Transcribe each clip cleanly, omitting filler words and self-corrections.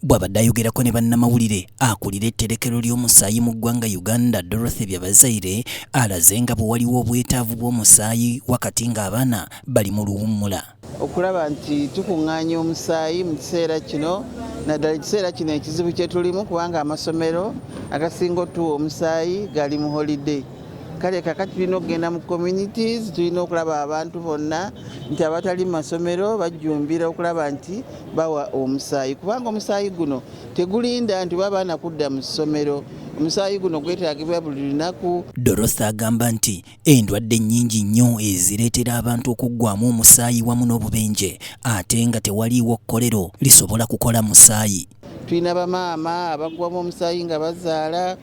bw'abadde ayogerako ne bannamawulire akulira etterekero ly'omusaayi mu ggwanga Uganda Dorothy Byabazaire alaze nga bwe waliwo obwetaavu bw'omusaayi wakati ng'abaana bali mu luwummula. Okulaba nti tukuŋŋaanya omusaayi mu kiseera kino naddala ekiseera kino ekizibu kye tulimu kubanga amasomero agasinga otuwa omusaayi gali mu holiday. Kale kakati tulina okugenda mu communities, tulina okulaba abantu bonna nti abatali mu masomero bajjumbira okulaba nti bawa omusaayi kubanga omusaayi guno tegulinda nti babaana kudda mu ssomero. Omusaayi guno gwetaagibwa buli lunaku. Dorothy agamba nti endwadde nnyingi nnyo ezireetera abantu okuggwamu omusaayi wamu n'obubenje ate nga tewaliiwo kkolero lisobola kukola musaayi. Tulina bamaama abaggwamu omusaayi nga bazaala.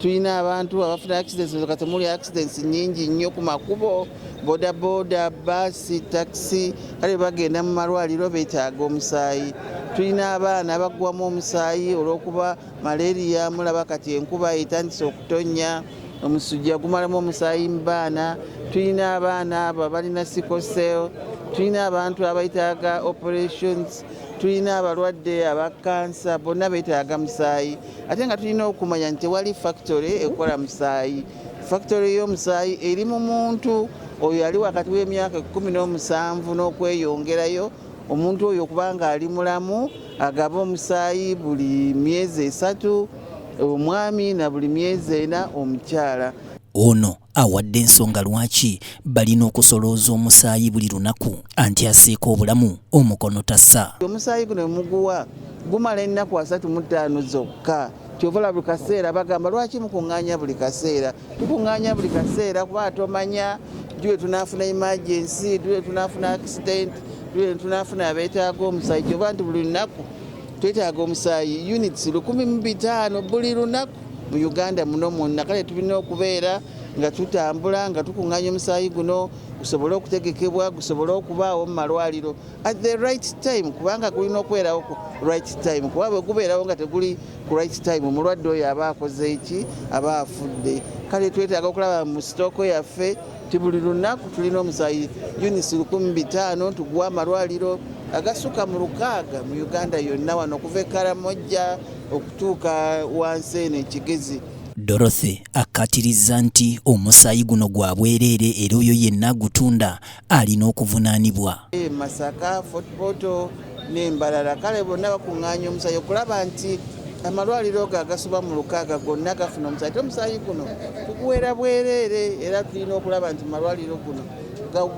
Tulina abantu abafuna accidents kati muli accidents nnyingi nnyo ku makubo, bodaboda, baasi, taxi, kale bagenda mu malwaliro beetaaga omusaayi. Tulina abaana abaggwamu omusaayi olw'okuba malaria, mulaba kati enkuba etandise okutonnya, omusujja gumalamu omusaayi mu baana. Tulina abaana abo abalina sickle cell, tulina abantu abayitaaga operations, tulina abalwadde aba kansa, bonna beetaaga musaayi. Ate nga tulina okumanya nti tewali factory ekola musaayi. Factory y'omusaayi eri mu muntu oyo ali wakati w'emyaka 17 n'okweyongerayo. Omuntu oyo kubanga ali mulamu agaba omusaayi buli myezi 3 omwami na buli myezi 4 omukyala. Ono awadde ensonga lwaki balina okusolooza omusaayi buli lunaku anti aseeka obulamu omukono tassa. Omusaayi guno muguwa gumala ennaku 35 zokka. Kyovola buli kaseera bagamba lwaki mukuŋŋaanya buli kaseera. Tukuŋŋaanya buli kaseera kuba tomanya ddiwe tunaafuna emergency, ddiwe tunaafuna accident, ddiwe tunaafuna abeetaaga omusaayi. Kyovola nti buli lunaku twetaaga omusaayi units 1500 buli lunaku mu Uganda muno mwonna. Kale tulina okubeera nga tutambula nga tukuŋŋaanya omusaayi guno gusobole okutegekebwa, gusobole okubaawo mu malwaliro at the right time kubanga gulina okubeerawo ku right time kuba bwe gubeerawo nga teguli ku right time omulwadde oyo aba akoze eki, aba afudde. Kale twetaaga okulaba mu sitooko yaffe ti buli lunaku tulina omusaayi units 1500 tuguwa amalwaliro agasuka mu 600 mu Uganda yonna wano okuva e Karamoja okutuuka wansi eno e Kigezi. Dorothy akkatiriza nti omusaayi guno gwa bwereere era oyo yenna agutunda alina okuvunaanibwa. Masaka, Fort Portal n'embalala kale bonna bakuŋŋaanya omusaayi okulaba nti amalwaliro go agasoba mu 600 gonna gafuna omusaayi. Omusaayi guno tuguweera bwereere era tulina okulaba nti malwaliro guno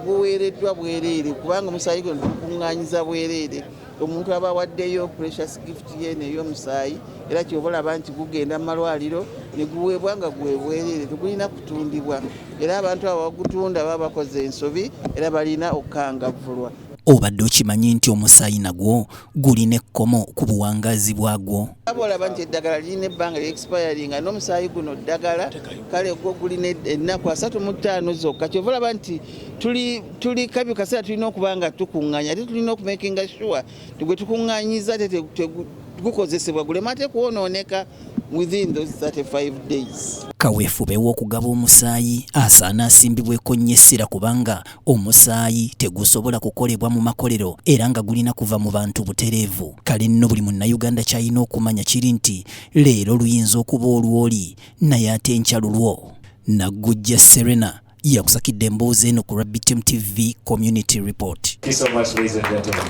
guweereddwa bwereere kubanga omusaayi guno tukuŋŋaanyiza bwereere. Omuntu aba waddeyo precious gift yene ey'omusaayi era kyobalaba nti gugenda mu malwaliro ne guweebwa nga gwebwereere tegulina kutundibwa era abantu abo bagutunda baba bakoze ensobi era balina okukangavvulwa. Obadde okimanyi nti omusaayi nagwo gulina ekkomo ku buwangazi bwagwo? Olaba nti eddagala lirina ebbanga ly'expiringa n'omusaayi guno ddagala kale gwo gulina ennaku 35 zokka. Kyova olaba nti tuli kabi kaseera tulina okuba nga tukuŋŋaanya ate tulina okumakinga sure gwe tukuŋŋaanyiza gukozesebwa gulema ate kwonooneka within those 35 days. Kaweefube w'okugaba omusaayi asaana asimbibweko nnyo essira kubanga omusaayi tegusobola kukolebwa mu makolero era nga gulina kuva mu bantu butereevu. Kale nno buli munnayuganda ky'alina okumanya kiri nti leero luyinza okuba olw'oli naye ate enkya lulwo. Naggujja Serena yakusakidde emboozi eno ku Rabbit TV Community Report. Thank you so much, ladies and gentlemen.